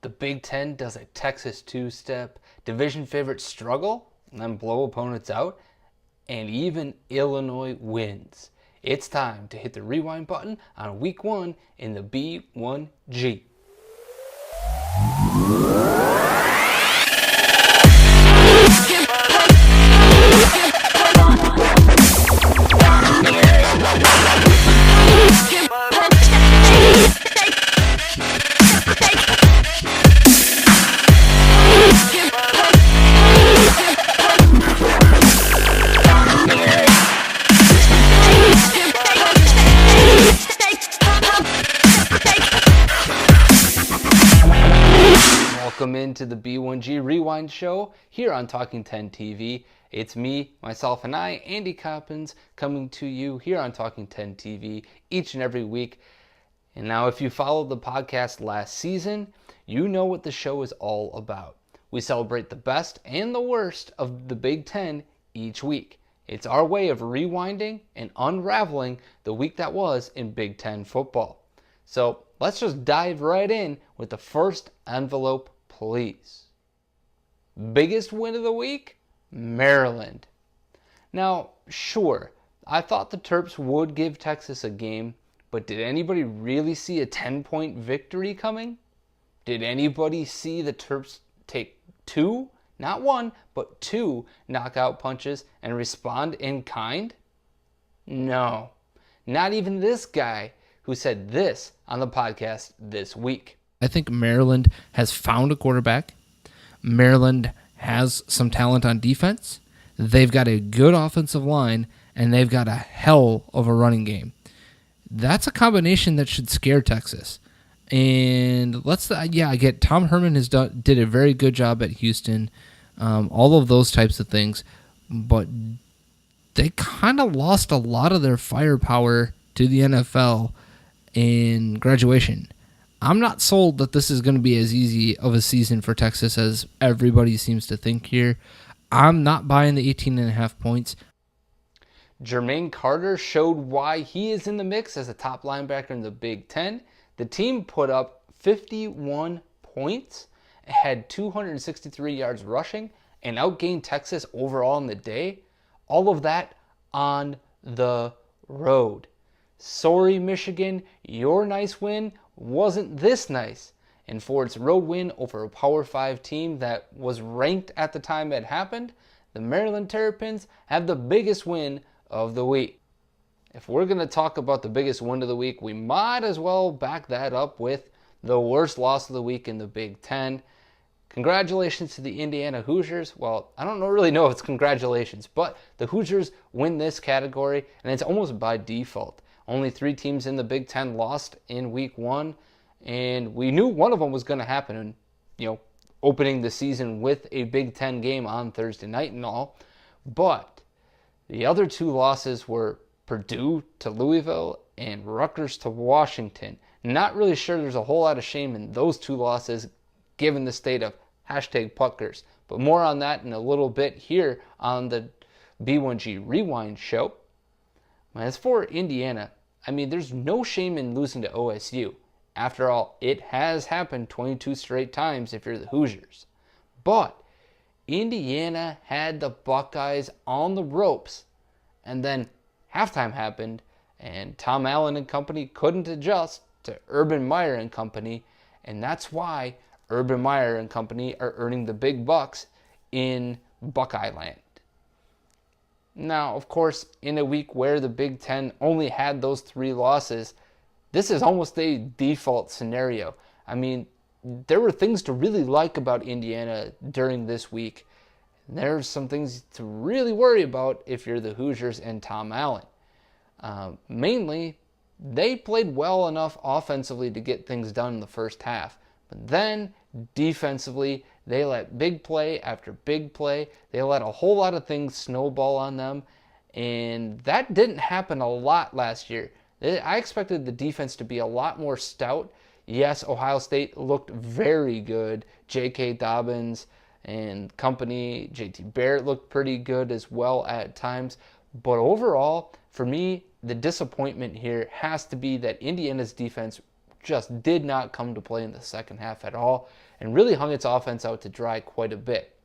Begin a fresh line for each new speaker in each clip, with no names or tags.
The Big Ten does a Texas two-step, division favorites struggle and then blow opponents out, and even Illinois wins. It's time to hit the rewind button on week 1 in the B1G. Welcome into the B1G Rewind show here on Talking 10 TV. It's me, myself, and I, Andy Coppins, coming to you here on Talking 10 TV each and every week. And now if you followed the podcast last season, you know what the show is all about. We celebrate the best and the worst of the Big Ten each week. It's our way of rewinding and unraveling the week that was in Big Ten football. So let's just dive right in with the first envelope, please. Biggest win of the week? Maryland. Now, sure, I thought the Terps would give Texas a game, but did anybody really see a 10-point victory coming? Did anybody see the Terps take 2, not 1, but 2 knockout punches and respond in kind? No, not even this guy who said this on the podcast this week.
I think Maryland has found a quarterback. Maryland has some talent on defense. They've got a good offensive line, and they've got a hell of a running game. That's a combination that should scare Texas. And I get Tom Herman did a very good job at Houston, all of those types of things, but they kind of lost a lot of their firepower to the NFL in graduation. I'm not sold that this is going to be as easy of a season for Texas as everybody seems to think here. I'm not buying the 18.5 points.
Jermaine Carter showed why he is in the mix as a top linebacker in the Big Ten. The team put up 51 points, had 263 yards rushing, and outgained Texas overall in the day. All of that on the road. Sorry, Michigan, your nice win wasn't this nice. And for its road win over a Power 5 team that was ranked at the time it happened, the Maryland Terrapins have the biggest win of the week. If we're going to talk about the biggest win of the week, we might as well back that up with the worst loss of the week in the Big Ten. Congratulations to the Indiana Hoosiers. Well, I don't really know if it's congratulations, but the Hoosiers win this category, and it's almost by default. Only 3 teams in the Big Ten lost in week 1, and we knew one of them was going to happen, opening the season with a Big Ten game on Thursday night and all. But the other 2 losses were Purdue to Louisville and Rutgers to Washington. Not really sure there's a whole lot of shame in those 2 losses given the state of #Puckers. But more on that in a little bit here on the B1G Rewind show. As for Indiana, there's no shame in losing to OSU. After all, it has happened 22 straight times if you're the Hoosiers. But Indiana had the Buckeyes on the ropes, and then halftime happened, and Tom Allen and company couldn't adjust to Urban Meyer and company, and that's why Urban Meyer and company are earning the big bucks in Buckeye land. Now, of course, in a week where the Big Ten only had those 3 losses, this is almost a default scenario. There were things to really like about Indiana during this week. There's some things to really worry about if you're the Hoosiers and Tom Allen. Mainly, they played well enough offensively to get things done in the first half. But then, defensively, they let big play after big play. They let a whole lot of things snowball on them. And that didn't happen a lot last year. I expected the defense to be a lot more stout. Yes, Ohio State looked very good. J.K. Dobbins and company, J.T. Barrett looked pretty good as well at times. But overall, for me, the disappointment here has to be that Indiana's defense just did not come to play in the second half at all and really hung its offense out to dry quite a bit.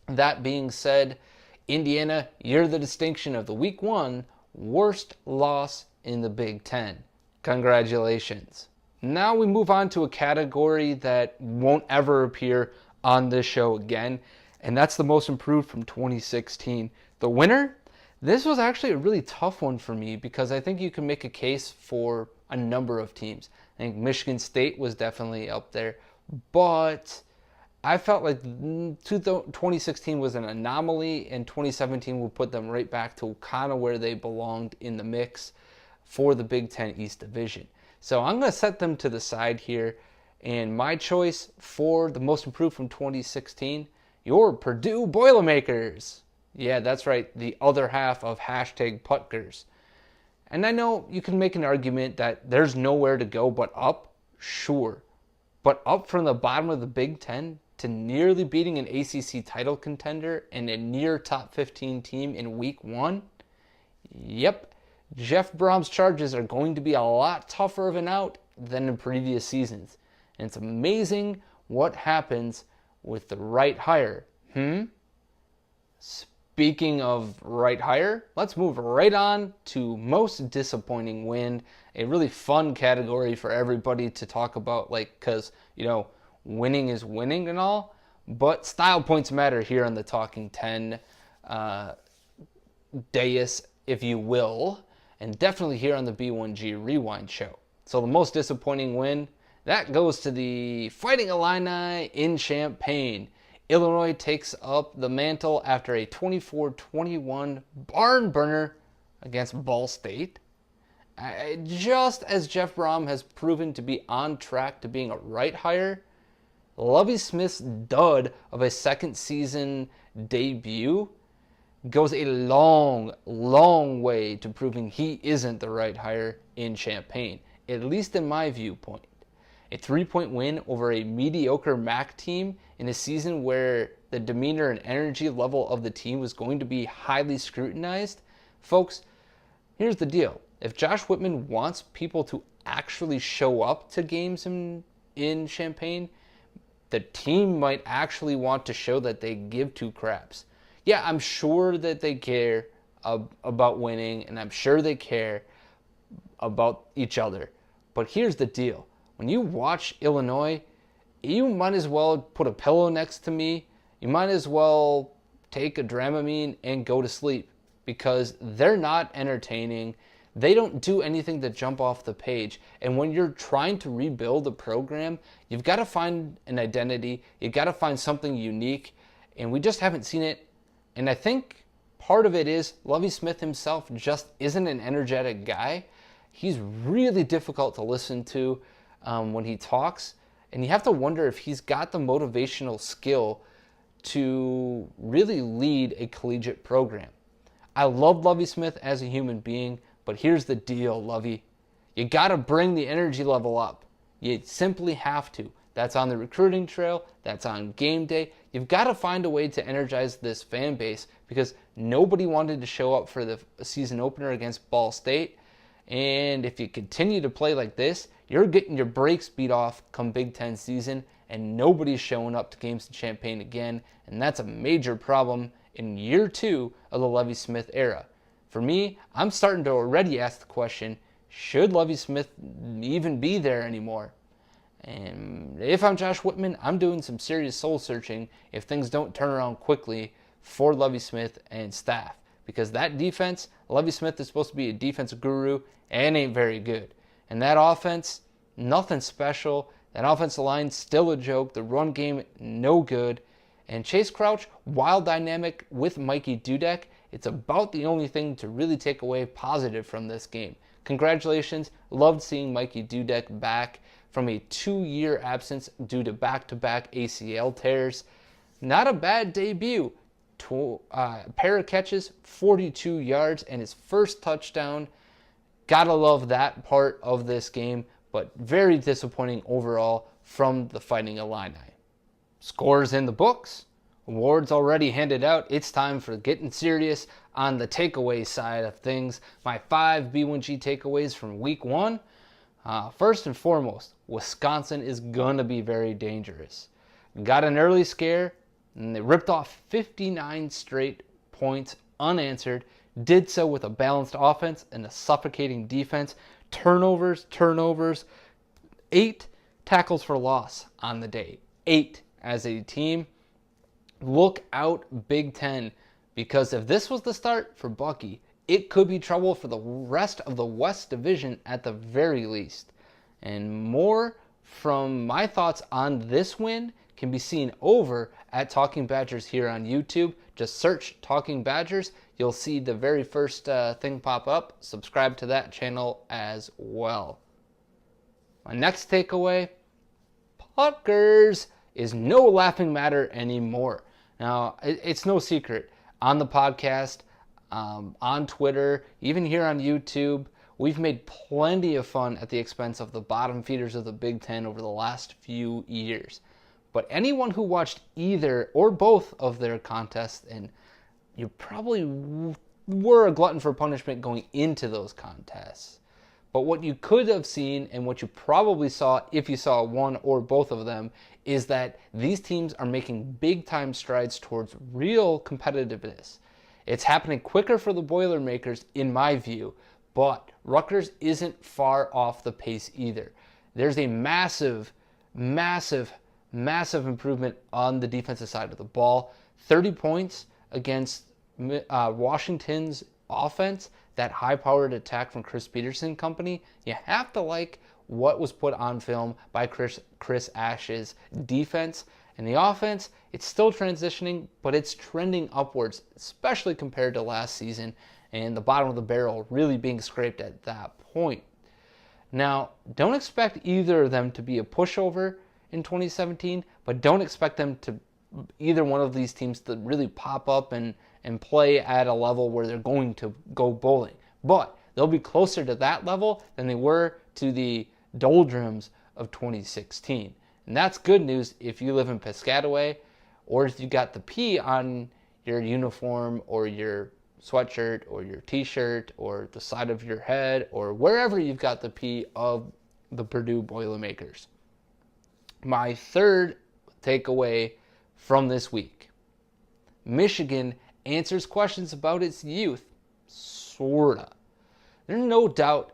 That being said, Indiana, you're the distinction of the Week 1 worst loss in the Big Ten. Congratulations. Now we move on to a category that won't ever appear on this show again, and that's the most improved from 2016. The winner? This was actually a really tough one for me because I think you can make a case for a number of teams. I think Michigan State was definitely up there, but I felt like 2016 was an anomaly, and 2017 will put them right back to kind of where they belonged in the mix for the Big Ten East Division. So I'm going to set them to the side here, and my choice for the most improved from 2016, your Purdue Boilermakers. Yeah, that's right, the other half of hashtag Putkers. And I know you can make an argument that there's nowhere to go but up, sure. But up from the bottom of the Big Ten to nearly beating an ACC title contender and a near top 15 team in Week 1? Yep, Jeff Brom's Chargers are going to be a lot tougher of an out than in previous seasons. And it's amazing what happens with the right hire. Speaking of right hire, let's move right on to most disappointing win. A really fun category for everybody to talk about, because, winning is winning and all, but style points matter here on the Talking 10 dais, if you will, and definitely here on the B1G Rewind show. So the most disappointing win, that goes to the Fighting Illini in Champaign. Illinois takes up the mantle after a 24-21 barn burner against Ball State. Just as Jeff Brom has proven to be on track to being a right hire, Lovie Smith's dud of a second season debut goes a long, long way to proving he isn't the right hire in Champaign, at least in my viewpoint. A 3-point win over a mediocre MAC team in a season where the demeanor and energy level of the team was going to be highly scrutinized. Folks, here's the deal. If Josh Whitman wants people to actually show up to games in Champaign, the team might actually want to show that they give two craps. Yeah, I'm sure that they care about winning, and I'm sure they care about each other. But here's the deal. When you watch Illinois, you might as well put a pillow next to me. You might as well take a Dramamine and go to sleep, because they're not entertaining. They don't do anything to jump off the page. And when you're trying to rebuild a program, you've got to find an identity. You've got to find something unique. And we just haven't seen it. And I think part of it is Lovie Smith himself just isn't an energetic guy. He's really difficult to listen to when he talks. And you have to wonder if he's got the motivational skill to really lead a collegiate program. I love Lovie Smith as a human being, but here's the deal, Lovie. You got to bring the energy level up. You simply have to. That's on the recruiting trail. That's on game day. You've got to find a way to energize this fan base, because nobody wanted to show up for the season opener against Ball State. And if you continue to play like this, you're getting your brakes beat off come Big Ten season, and nobody's showing up to games in Champaign again. And that's a major problem in year 2 of the Lovie Smith era. For me, I'm starting to already ask the question, should Lovie Smith even be there anymore? And if I'm Josh Whitman, I'm doing some serious soul searching if things don't turn around quickly for Lovie Smith and staff. Because that defense, Lovie Smith is supposed to be a defensive guru and ain't very good. And that offense, nothing special. That offensive line, still a joke. The run game, no good. And Chase Crouch, while dynamic with Mikey Dudek, it's about the only thing to really take away positive from this game. Congratulations. Loved seeing Mikey Dudek back from a 2-year absence due to back-to-back ACL tears. Not a bad debut. Pair of catches, 42 yards, and his first touchdown. Gotta love that part of this game, but very disappointing overall from the Fighting Illini. Scores in the books. Awards already handed out. It's time for getting serious on the takeaway side of things. My 5 B1G takeaways from week 1. First and foremost, Wisconsin is going to be very dangerous. Got an early scare, and they ripped off 59 straight points unanswered. Did so with a balanced offense and a suffocating defense. Turnovers, 8 tackles for loss on the day. 8 as a team. Look out, Big Ten, because if this was the start for Bucky, it could be trouble for the rest of the West Division at the very least. And more from my thoughts on this win can be seen over at Talking Badgers here on YouTube. Just search Talking Badgers. You'll see the very first thing pop up. Subscribe to that channel as well. My next takeaway, Puckers is no laughing matter anymore. Now, it's no secret. On the podcast, on Twitter, even here on YouTube, we've made plenty of fun at the expense of the bottom feeders of the Big Ten over the last few years. But anyone who watched either or both of their contests, and you probably were a glutton for punishment going into those contests. But what you could have seen, and what you probably saw if you saw one or both of them, is that these teams are making big time strides towards real competitiveness. It's happening quicker for the Boilermakers, in my view, but Rutgers isn't far off the pace either. There's a massive improvement on the defensive side of the ball. 30 points against Washington's offense, that high-powered attack from Chris Peterson company. You have to like what was put on film by Chris Ash's defense. And the offense, it's still transitioning, but it's trending upwards, especially compared to last season, and the bottom of the barrel really being scraped at that point. Now, don't expect either of them to be a pushover in 2017, but don't expect them to, either one of these teams, to really pop up and play at a level where they're going to go bowling. But they'll be closer to that level than they were to the doldrums of 2016. And that's good news if you live in Piscataway, or if you got the P on your uniform or your sweatshirt or your t-shirt or the side of your head or wherever you've got the P of the Purdue Boilermakers. My third takeaway from this week, Michigan answers questions about its youth, sorta. There's no doubt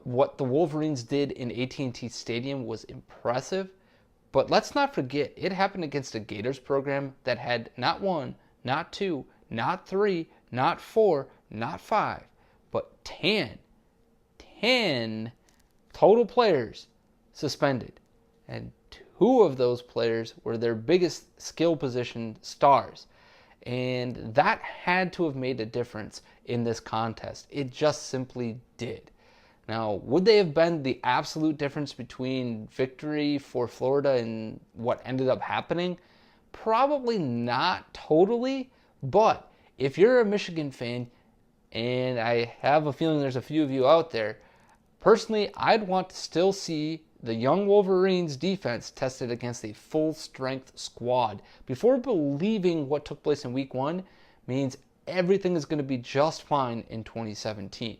what the Wolverines did in AT&T Stadium was impressive, but let's not forget it happened against a Gators program that had not 1, not 2, not 3, not 4, not 5, but 10 total players suspended. And 2 of those players were their biggest skill position stars. And that had to have made a difference in this contest. It just simply did. Now, would they have been the absolute difference between victory for Florida and what ended up happening? Probably not totally, but if you're a Michigan fan, and I have a feeling there's a few of you out there, personally, I'd want to still see the young Wolverines defense tested against a full-strength squad before believing what took place in Week 1 means everything is going to be just fine in 2017.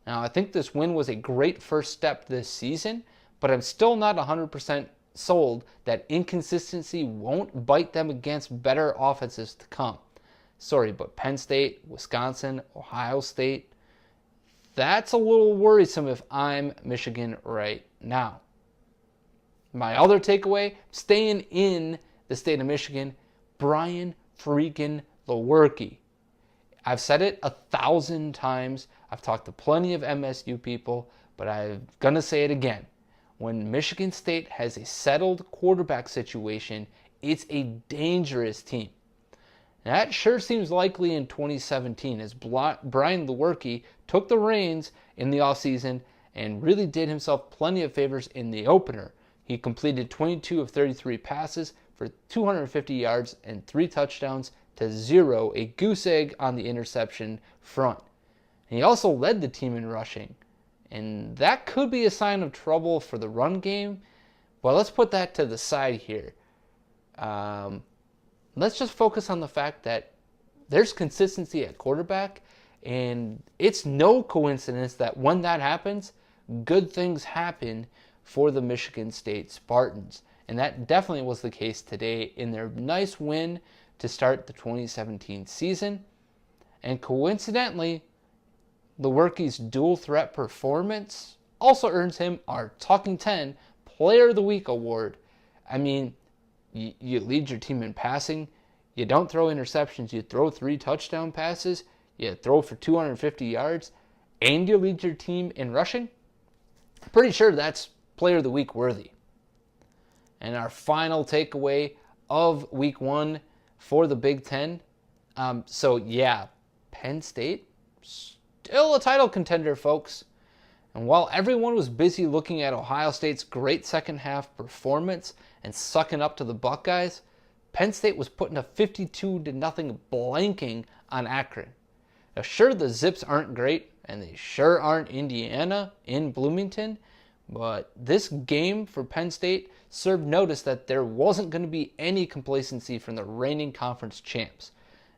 Now, I think this win was a great first step this season, but I'm still not 100% sold that inconsistency won't bite them against better offenses to come. Sorry, but Penn State, Wisconsin, Ohio State, that's a little worrisome if I'm Michigan right now. My other takeaway, staying in the state of Michigan, Brian freaking Lewerke. I've said it 1,000 times. I've talked to plenty of MSU people, but I'm going to say it again. When Michigan State has a settled quarterback situation, it's a dangerous team. That sure seems likely in 2017 as Brian Lewerke took the reins in the offseason and really did himself plenty of favors in the opener. He completed 22 of 33 passes for 250 yards and 3 touchdowns to 0, a goose egg on the interception front. And he also led the team in rushing. And that could be a sign of trouble for the run game. But let's put that to the side here. Let's just focus on the fact that there's consistency at quarterback. And it's no coincidence that when that happens, good things happen for the Michigan State Spartans. And that definitely was the case today in their nice win to start the 2017 season. And coincidentally, the rookie's dual threat performance also earns him our Talking 10 Player of the Week award. I mean, you lead your team in passing, you don't throw interceptions, you throw 3 touchdown passes, you throw for 250 yards, and you lead your team in rushing. Pretty sure that's Player of the Week worthy. And our final takeaway of week 1 for the Big Ten. Penn State, still a title contender, folks. And while everyone was busy looking at Ohio State's great second half performance and sucking up to the Buckeyes, Penn State was putting a 52-0 blanking on Akron. Now, sure, the Zips aren't great, and they sure aren't Indiana in Bloomington, but this game for Penn State served notice that there wasn't going to be any complacency from the reigning conference champs.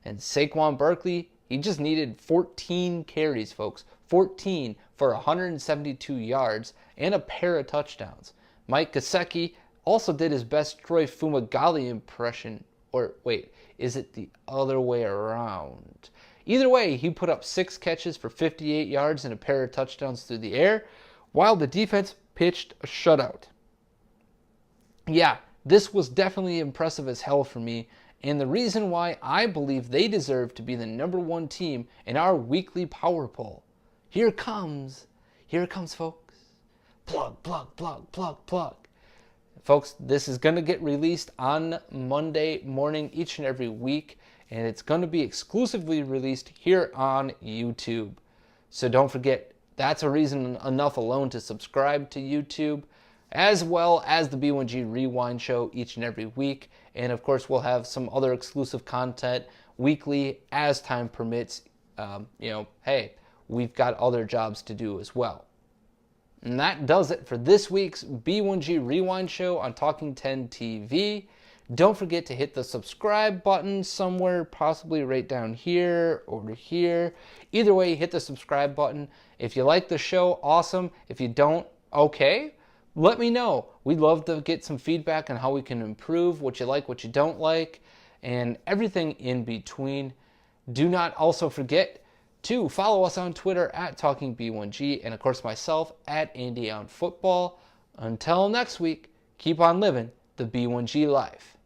And Saquon Barkley, he just needed 14 carries, folks. 14 for 172 yards and a pair of touchdowns. Mike Gesicki also did his best Troy Fumagalli impression. Or wait, is it the other way around? Either way, he put up 6 catches for 58 yards and a pair of touchdowns through the air, while the defense pitched a shutout. Yeah, this was definitely impressive as hell for me, and the reason why I believe they deserve to be the number 1 team in our weekly power poll. Here it comes, folks. Plug. Folks, this is going to get released on Monday morning each and every week, and it's going to be exclusively released here on YouTube. So don't forget, that's a reason enough alone to subscribe to YouTube, as well as the B1G Rewind show each and every week. And of course, we'll have some other exclusive content weekly as time permits. Hey, we've got other jobs to do as well. And that does it for this week's B1G Rewind show on Talking 10 TV. Don't forget to hit the subscribe button somewhere, possibly right down here or here. Either way, hit the subscribe button. If you like the show, awesome. If you don't, okay. Let me know. We'd love to get some feedback on how we can improve, what you like, what you don't like, and everything in between. Do not also forget to follow us on Twitter at TalkingB1G, and of course myself at AndyOnFootball. Until next week, keep on living the B1G life.